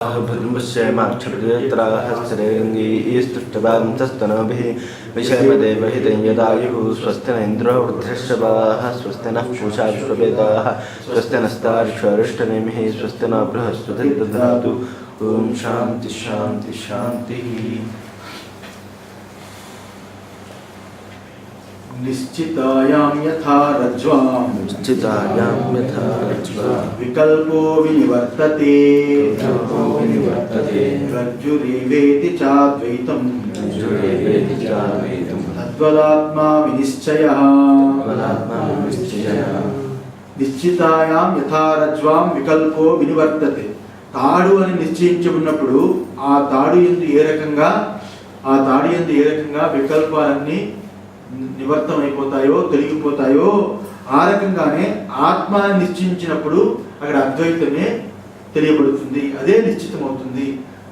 भद्रमुष्यमाक्षप्रतित्राहस्रेङ्गीस्तुष्टवांसस्तनभिः विषयमदेवहितं यदायुः स्वस्ति न इन्द्रो वृद्धश्रवाः स्वस्ति नः पूषा विश्ववेदाः स्वस्ति नस्तार्क्ष्यरिष्टनेमिः स्वस्ति न बृहस्पतिर्दधातु। ॐ शान्ति शान्ति शान्तिः। निश्चितायां यथा रज्ज्वां विकल्पो विनिवर्तते रज्जुरेवेति चाद्वैतं तद्वदात्मा विनिश्चयः। निश्चितायां यथा रज्ज्वां विकल्पो विनिवर्तते। తాడు అని నిశ్చయించుకున్నప్పుడు ఆ తాడు యందు ఏ రకంగా వికల్పాలన్నీ నివర్తమైపోతాయో తొలగిపోతాయో ఆ రకంగానే ఆత్మని నిశ్చయించినప్పుడు అక్కడ అద్వైతమే తెలియబడుతుంది, అదే నిశ్చితమవుతుంది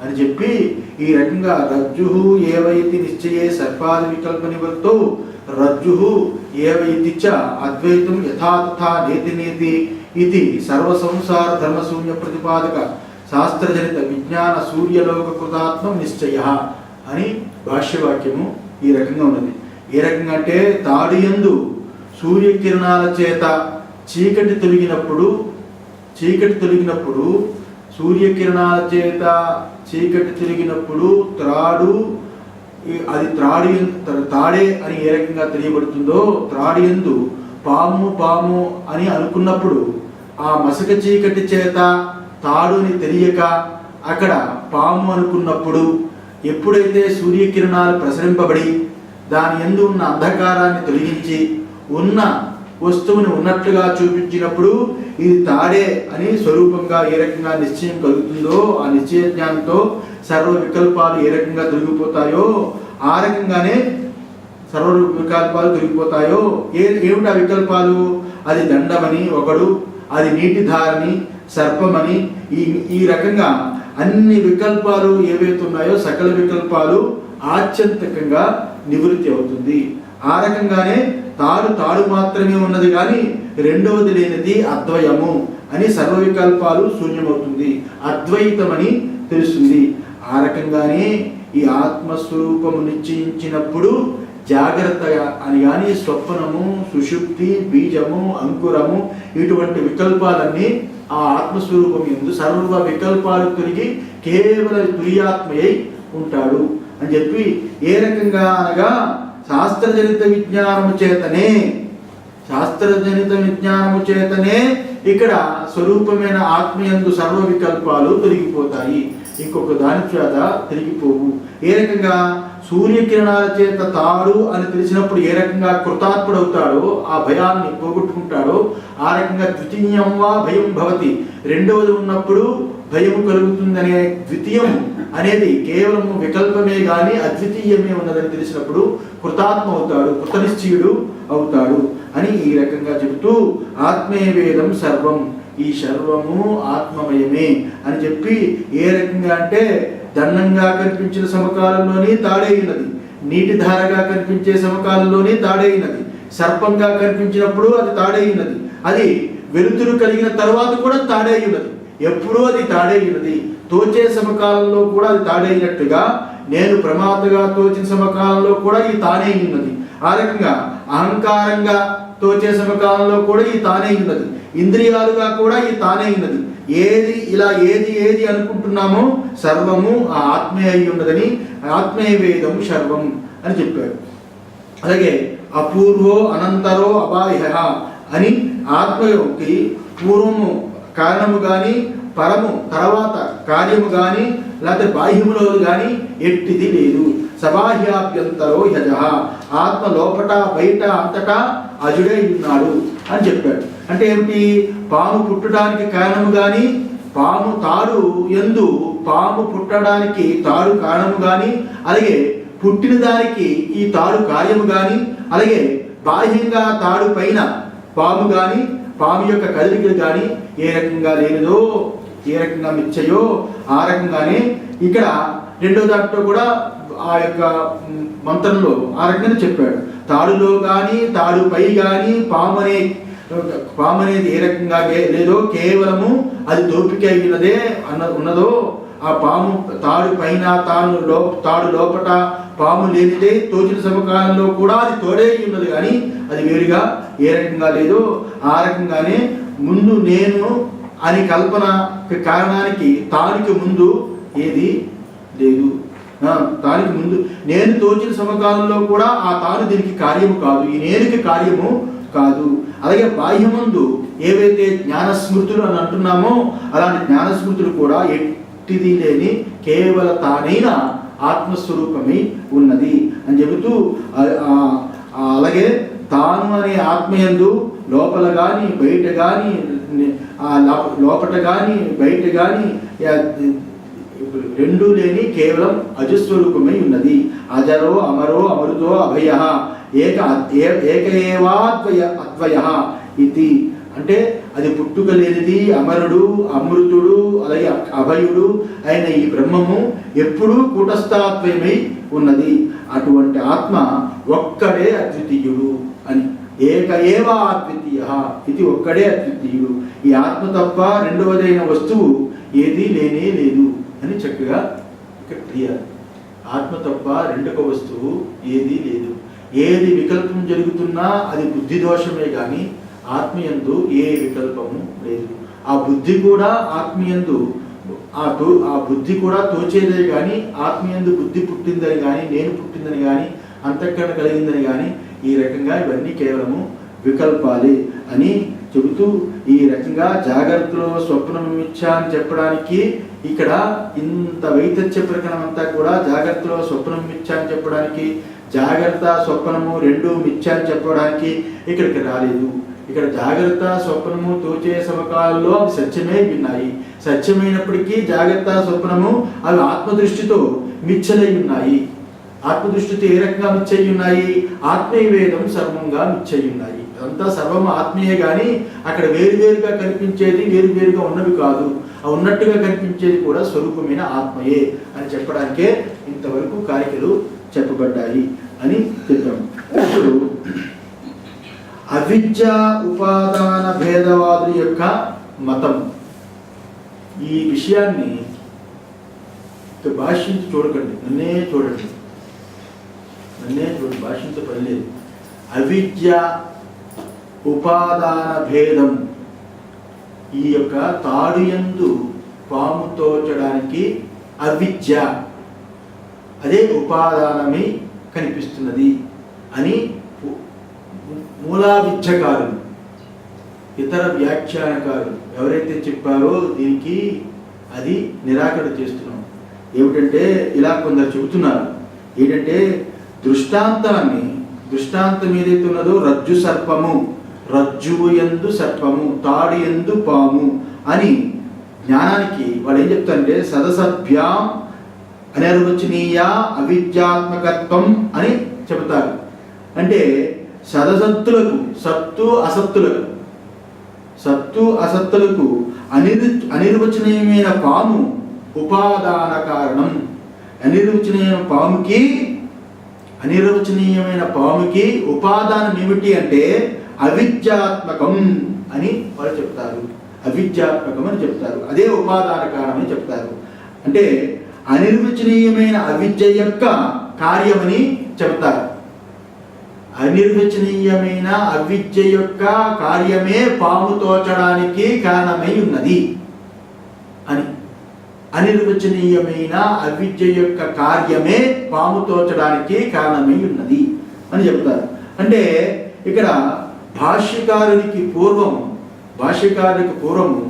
అని చెప్పి ఈ రకంగా రజ్జుః ఏవైతి నిశ్చయే సర్పాది వికల్ప నివర్తో రజ్జుః ఏవైతి చ అద్వైతం యథా తథా నేతి నేతి ఇది సర్వ సంసార ధర్మశూన్య ప్రతిపాదక శాస్త్రజనిత విజ్ఞాన సూర్యలోక కృతాత్మం నిశ్చయ అని భాష్యవాక్యము ఈ రకంగా ఉన్నది. ఏ రకంగా అంటే తాడు యందు సూర్యకిరణాల చేత చీకటి తొలగినప్పుడు సూర్యకిరణాల చేత చీకటి తొలగినప్పుడు తాడే అని ఏ రకంగా తెలియబడుతుందో త్రాడు యందు పాము అని అనుకున్నప్పుడు ఆ మసక చీకటి చేత తాడు అని తెలియక అక్కడ పాము అనుకున్నప్పుడు ఎప్పుడైతే సూర్యకిరణాలు ప్రసరింపబడి దాని యందు ఉన్న అంధకారాన్ని తొలగించి ఉన్న వస్తువుని ఉన్నట్లుగా చూపించినప్పుడు ఇది తాడే అని స్వరూపంగా ఏ రకంగా నిశ్చయం కలుగుతుందో ఆ నిశ్చయ జ్ఞానంతో సర్వ వికల్పాలు ఏ రకంగా తొలగిపోతాయో ఆ రకంగానే సర్వ వికల్పాలు తొలగిపోతాయో. ఏమిటి ఆ వికల్పాలు? అది దండమని ఒకడు, అది నీటి ధారని, సర్పమని, ఈ రకంగా అన్ని వికల్పాలు ఏవైతే ఉన్నాయో సకల వికల్పాలు ఆత్యంతికంగా నివృత్తి అవుతుంది. ఆ రకంగానే తాడు మాత్రమే ఉన్నది కానీ రెండవది లేనిది అద్వయము అని సర్వ వికల్పాలు శూన్యమవుతుంది, అద్వైతమని తెలుస్తుంది. ఆ రకంగానే ఈ ఆత్మస్వరూపము నిశ్చయించినప్పుడు జాగ్రత్తగా అని కానీ స్వప్నము, సుషుప్తి, బీజము, అంకురము ఇటువంటి వికల్పాలన్నీ ఆ ఆత్మస్వరూపం యందు సర్వ వికల్పాలు తొలగి కేవల తుర్యాత్మయై ఉంటాడు అని చెప్పి ఏ రకంగా అనగా శాస్త్రజనిత విజ్ఞానము చేతనే ఇక్కడ స్వరూపమైన ఆత్మయందు సర్వ వికల్పాలు తొలగిపోతాయి, ఇంకొక దాని చేత తిరిగిపోవు. ఏ రకంగా సూర్యకిరణాల చేత తాడు అని తెలిసినప్పుడు ఏ రకంగా కృతాత్ముడవుతాడో ఆ భయాన్ని పోగొట్టుకుంటాడో ఆ రకంగా ద్వితీయం వా భయం భవతి, రెండవది ఉన్నప్పుడు భయం కలుగుతుందనే ద్వితీయం అనేది కేవలం వికల్పమే గాని అద్వితీయమే ఉన్నదని తెలిసినప్పుడు కృతాత్మ అవుతాడు, కృతనిశ్చయుడు అవుతాడు అని ఈ రకంగా చెబుతూ ఆత్మే వేదం సర్వం, ఈ సర్వము ఆత్మమయమే అని చెప్పి ఏ రకంగా అంటే దండంగా కనిపించిన సమకాలంలోని తాడే ఉన్నది, నీటి ధారగా కనిపించే సమకాలంలోని తాడే ఉన్నది, సర్పంగా కనిపించినప్పుడు అది తాడే ఉన్నది, అది వెలుతురు కలిగిన తర్వాత కూడా తాడే ఉన్నది, ఎప్పుడూ అది తాడే ఉన్నది, తోచే సమకాలంలో కూడా అది తాడైనట్టుగా నేను ప్రమాదగా తోచిన సమకాలంలో కూడా ఈ తానే ఉన్నది. ఆ రకంగా అహంకారంగా తోచే సమకాలంలో కూడా ఈ తానే ఉన్నది, ఇంద్రియాలుగా కూడా ఈ తానే ఉన్నది. ఏది అనుకుంటున్నామో సర్వము ఆ ఆత్మే అయి ఉన్నదని ఆత్మే వేదం సర్వం అని చెప్పాడు. అలాగే అపూర్వో అనంతరో అబాహ్య అని ఆత్మయోకి పూర్వము కారణము కానీ పరము తర్వాత కార్యము కానీ లేకపోతే బాహ్యములో కానీ ఎట్టిది లేదు. సబాహ్యాభ్యంతరో యజ, ఆత్మ లోపట బయట అంతటా అజుడై ఉన్నాడు అని చెప్పాడు. అంటే ఏమిటి? పాము పుట్టడానికి కారణము కానీ పాము తాడు యందు పాము పుట్టడానికి తాడు కారణము కానీ అలాగే పుట్టిన దానికి ఈ తాడు కార్యము కానీ అలాగే బాహ్యంగా తాడు పైన పాము కానీ పాము యొక్క కదలికలు కానీ ఏ రకంగా లేనిదో ఏ రకంగా మిచ్చయో ఆ రకంగానే ఇక్కడ రెండో దాంట్లో కూడా ఆ యొక్క మంత్రంలో ఆ రకంగా చెప్పాడు. తాడులో కానీ తాడుపై కానీ పాము అనేది ఏ రకంగా లేదో కేవలము అది దోపిక అయినదే ఉన్నదో ఆ పాము తాడు పైన తాడు లోపట పాము లేనిదే తోచిన సమకాలంలో కూడా అది తోడే ఉన్నది, కానీ అది వేరుగా ఏ రకంగా లేదో ఆ రకంగానే ముందు నేను అని కల్పన కారణానికి తానికి ముందు ఏది లేదు. తానికి ముందు నేను తోచిన సమకాలంలో కూడా ఆ తాను దీనికి కార్యము కాదు, ఈ నేనుకి కార్యము కాదు. అలాగే బాహ్యమందు ఏవైతే జ్ఞానస్మృతులు అని అంటున్నామో అలాంటి జ్ఞానస్మృతులు కూడా ఎట్టిది లేని కేవల తానైన ఆత్మస్వరూపమై ఉన్నది అని చెబుతూ, అలాగే తాను అనే ఆత్మయందు లోపల కానీ బయట కానీ లోపట కానీ బయట కానీ రెండూ లేని కేవలం అజస్వరూపమై ఉన్నది. అజరో అమరో అమృతో అభయ అద్వయ ఇది అంటే అది పుట్టుక లేనిది, అమరుడు అమృతుడు అలాగే అభయుడు అయిన ఈ బ్రహ్మము ఎప్పుడూ కూటస్థాత్వయమై ఉన్నది. అటువంటి ఆత్మ ఒక్కడే అద్వితీయుడు అని, ఏక ఏవ అద్వితీయ ఇది ఒక్కడే అద్వితీయుడు. ఈ ఆత్మ తప్ప రెండవదైన వస్తువు ఏదీ లేనే లేదు అని చక్కగా ఇక్కడ క్లియర్. ఆత్మ తప్ప రెండవ వస్తువు ఏదీ లేదు. ఏది వికల్పం జరుగుతున్నా అది బుద్ధి దోషమే కానీ ఆత్మయందు ఏ వికల్పము లేదు. ఆ బుద్ధి కూడా ఆత్మయందు ఆ బుద్ధి కూడా తోచేదే కానీ ఆత్మయందు బుద్ధి పుట్టిందని కానీ నేను పుట్టిందని కానీ అంతఃకరణ కలిగిందని కానీ ఈ రకంగా ఇవన్నీ కేవలము వికల్పాలే అని చెబుతూ, ఈ రకంగా జాగ్రత్తలో స్వప్నం మిథ్య అని చెప్పడానికి ఇక్కడ ఇంత వైతథ్య ప్రకరణం అంతా కూడా జాగ్రత్తలో స్వప్నం మిథ్య అని చెప్పడానికి, జాగ్రత్త స్వప్నము రెండు మిథ్య అని చెప్పడానికి ఇక్కడికి రాలేదు. ఇక్కడ జాగ్రత్త స్వప్నము తోచే సమకాలంలో అవి సత్యమే విన్నాయి. సత్యమైనప్పటికీ జాగ్రత్త స్వప్నము అవి ఆత్మదృష్టితో మిథ్యలై ఉన్నాయి. ఆత్మదృష్టితో ఏ రకంగా మిథ్యయి ఉన్నాయి? ఆత్మీయవేదం సర్వంగా మిథ్యయి ఉన్నాయి. అదంతా సర్వం ఆత్మీయే కానీ అక్కడ వేరువేరుగా కనిపించేది వేరువేరుగా ఉన్నవి కాదు. ఆ ఉన్నట్టుగా కనిపించేది కూడా స్వరూపమైన ఆత్మయే అని చెప్పడానికే ఇంతవరకు కారికలు చెప్పబడ్డాయి అని చెప్పాము. ఇప్పుడు అవిద్య ఉపాదాన భేదవాదుల యొక్క మతం, ఈ విషయాన్ని భాష్యంతో చూడకండి, నన్నే చూడండి, భాష్యంతో పని లేదు. అవిద్య ఉపాదాన భేదం, ఈ యొక్క తాడుయందు పాము తోచడానికి అవిద్య అదే ఉపాదానమై కనిపిస్తున్నది అని మూలావిద్యకారులు ఇతర వ్యాఖ్యానకారులు ఎవరైతే చెప్పారో దీనికి అది నిరాకరణ చేస్తున్నాం. ఏమిటంటే ఇలా కొందరు చెబుతున్నారు. ఏంటంటే దృష్టాంతం ఏదైతే ఉన్నదో రజ్జు సర్పము, రజ్జువు యందు సర్పము, తాడు యందు పాము అని జ్ఞానానికి వాళ్ళు ఏం చెప్తారంటే సదసభ్యాం అనిర్వచనీయ అవిద్యాత్మకత్వం అని చెబుతారు. అంటే సదసత్తులకు సత్తు అసత్తులకు అనిర్వచనీయమైన పాము ఉపాదాన కారణం. అనిర్వచనీయమైన పాముకి ఉపాదానం ఏమిటి అంటే అవిద్యాత్మకం అని వాళ్ళు చెప్తారు. అవిద్యాత్మకం అని చెప్తారు. అదే ఉపాదాన కారణం అని చెప్తారు. అంటే అనిర్వచనీయమైన అవిద్య యొక్క కార్యమని చెప్తారు. అనిర్వచనీయమైన అవిద్య యొక్క కార్యమే పాము తోచడానికి కారణమై ఉన్నది అని. అనిర్వచనీయమైన అవిద్య యొక్క కార్యమే పాము తోచడానికి కారణమై ఉన్నది అని చెప్తారు. అంటే ఇక్కడ భాష్యకారునికి పూర్వము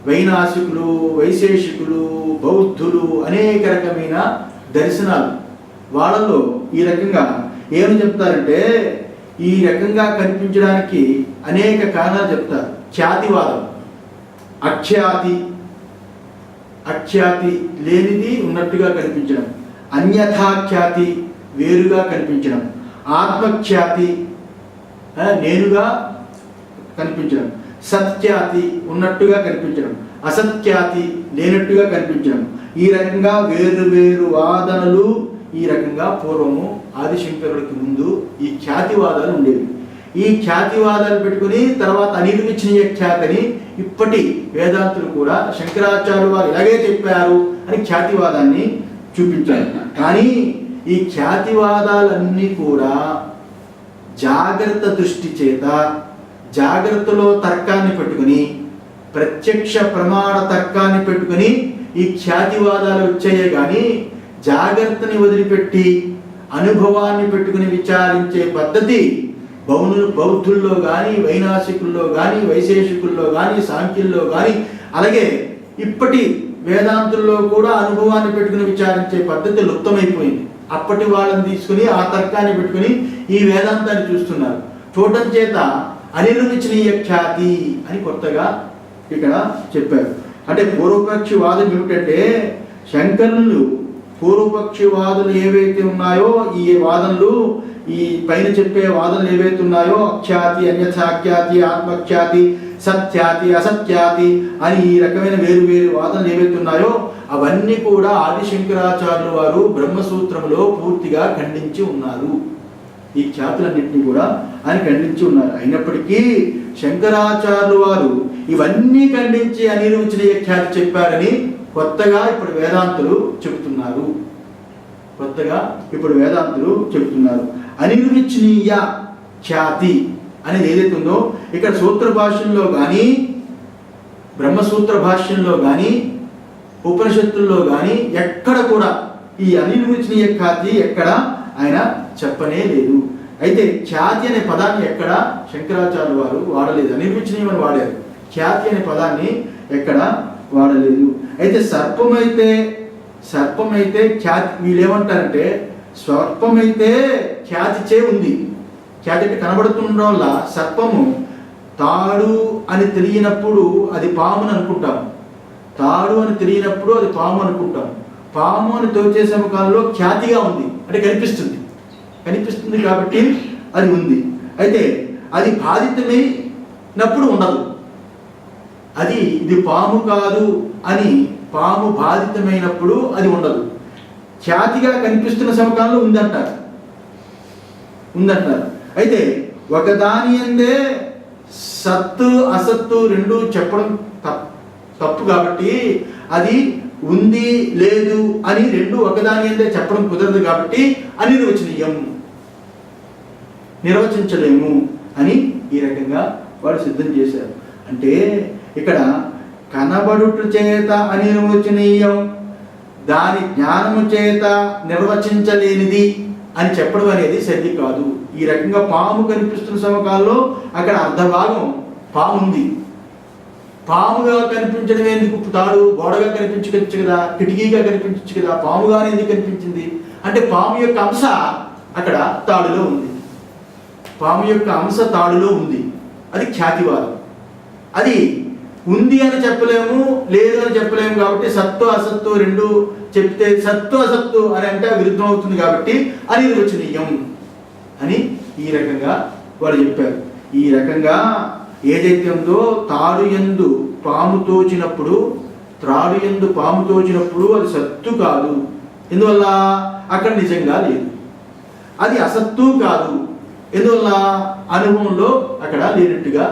వైనాసికులు, వైశేషికులు, బౌద్ధులు అనేక రకమైన దర్శనాలు వాళ్ళలో ఈ రకంగా ఏమని చెప్తారంటే ఈ రకంగా కనిపించడానికి అనేక కారణాలు చెప్తారు. ఖ్యాతివాదం, అఖ్యాతి లేనిది ఉన్నట్టుగా కనిపించడం, అన్యథాఖ్యాతి వేరుగా కనిపించడం, ఆత్మఖ్యాతి నేనుగా కనిపించడం, సత్ఖ్యాతి ఉన్నట్టుగా కనిపించడం, అసత్ఖ్యాతి లేనట్టుగా కనిపించడం. ఈ రకంగా వేరు వాదనలు ఈ రకంగా పూర్వము ఆదిశంకరుడికి ముందు ఈ ఖ్యాతివాదాలు ఉండేవి. ఈ ఈ ఖ్యాతివాదాలు పెట్టుకుని తర్వాత అనిర్వచనీయ ఖ్యాతిని ఇప్పటి వేదాంతులు కూడా శంకరాచార్యులు వారు ఇలాగే చెప్పారు అని ఖ్యాతివాదాన్ని చూపించారు. కానీ ఈ ఖ్యాతివాదాలన్నీ కూడా జాగ్రత్త దృష్టి చేత జాగ్రత్తలో తర్కాన్ని పెట్టుకుని ప్రత్యక్ష ప్రమాణ తర్కాన్ని పెట్టుకుని ఈ ఖ్యాతివాదాలు వచ్చాయే కానీ జాగ్రత్తని వదిలిపెట్టి అనుభవాన్ని పెట్టుకుని విచారించే పద్ధతి బౌద్ధుల్లో కానీ వైనాసికుల్లో కానీ వైశేషికుల్లో కానీ సాంఖ్యుల్లో కానీ అలాగే ఇప్పటి వేదాంతుల్లో కూడా అనుభవాన్ని పెట్టుకుని విచారించే పద్ధతి లుప్తమైపోయింది. అప్పటి వాళ్ళని తీసుకుని ఆ తర్కాన్ని పెట్టుకుని ఈ వేదాంతాన్ని చూస్తున్నారు. చూడటం చేత అనిర్వచనీయ ఖ్యాతి అని కొత్తగా ఇక్కడ చెప్పారు. అంటే పూర్వపక్షి వాదం ఏమిటంటే శంకరులు పూర్వపక్షి వాదులు ఏవైతే ఉన్నాయో ఈ వాదనలు ఈ పైన చెప్పే వాదనలు ఏవైతే ఉన్నాయో అఖ్యాతి అన్యథాఖ్యాతి ఆత్మఖ్యాతి సత్యాతి అసత్యాతి అని ఈ రకమైన వేరు వేరు వాదనలు ఏవైతే ఉన్నాయో అవన్నీ కూడా ఆదిశంకరాచార్యుల వారు బ్రహ్మసూత్రంలో పూర్తిగా ఖండించి ఉన్నారు. ఈ ఖ్యాతులన్నింటినీ కూడా ఆయన ఖండించి ఉన్నారు. అయినప్పటికీ శంకరాచార్యుల వారు ఇవన్నీ ఖండించి అనిర్వచనీయ ఖ్యాతి చెప్పారని కొత్తగా ఇప్పుడు వేదాంతులు చెబుతున్నారు. అనిర్వచనీయ ఖ్యాతి అనేది ఏదైతే ఉందో ఇక్కడ సూత్ర భాష్యంలో కానీ బ్రహ్మసూత్ర భాష్యంలో కానీ ఉపనిషత్తుల్లో కానీ ఎక్కడ కూడా ఈ అనిర్వచనీయ ఖ్యాతి ఎక్కడ ఆయన చెప్పనే లేదు. అయితే ఖ్యాతి అనే పదాన్ని ఎక్కడ శంకరాచార్యుల వారు వాడలేదు, అనిర్వచనీయమని వాడారు. ఖ్యాతి అనే పదాన్ని ఎక్కడ వాడలేదు. అయితే సర్పమైతే ఖ్యాతి వీళ్ళు ఏమంటారంటే స్వర్పమైతే ఖ్యాతి చే ఉంది. ఖ్యాతి అంటే కనబడుతుండడం వల్ల సర్పము తాడు అని తెలియనప్పుడు అది పాముని అనుకుంటాం, తాడు అని తెలియనప్పుడు అది పాము అనుకుంటాం. పాము అని తోచే సమకాలంలో ఖ్యాతిగా ఉంది అంటే కనిపిస్తుంది కాబట్టి అది ఉంది. అయితే అది బాధితమైనప్పుడు ఉండదు. ఇది పాము కాదు అని పాము బాధితమైనప్పుడు అది ఉండదు. ఖ్యాతిగా కనిపిస్తున్న సమకాలంలో ఉందంటారు. అయితే ఒకదాని అందే సత్తు అసత్తు రెండు చెప్పడం తప్పు కాబట్టి అది ఉంది లేదు అని రెండు ఒకదాని అందే చెప్పడం కుదరదు కాబట్టి నిర్వచించలేము అని ఈ రకంగా వాడు సిద్ధం చేశారు. అంటే ఇక్కడ కనబడుట చేత అనిర్వచనీయం, దాని జ్ఞానము చేత నిర్వచించలేనిది అని చెప్పడం అనేది సరి కాదు. ఈ రకంగా పాము కనిపిస్తున్న సమకాలంలో అక్కడ అర్ధభాగం పాము ఉంది. పాముగా కనిపించడం ఎందుకు? తాడు గోడగా కనిపించవచ్చు కదా, కిటికీగా కనిపించవచ్చు కదా, పాముగానే ఎందుకు కనిపించింది అంటే పాము యొక్క అంశ అక్కడ తాడులో ఉంది. అది ఖ్యాతివాదం. అది ఉంది అని చెప్పలేము, లేదు అని చెప్పలేము. కాబట్టి సత్తు అసత్తు రెండు చెప్తే సత్తు అసత్తు అని అంటే విరుద్ధం అవుతుంది. కాబట్టి అనిర్వచనీయం అని ఈ రకంగా వాళ్ళు చెప్పారు. ఈ రకంగా ఏదైతే ఉందో త్రాడు యందు పాము తోచినప్పుడు అది సత్తు కాదు. ఎందువల్ల అక్కడ నిజంగా లేదు. అది అసత్తు కాదు. ఎందువల్ల అనుభవంలో అక్కడ లేనట్టుగా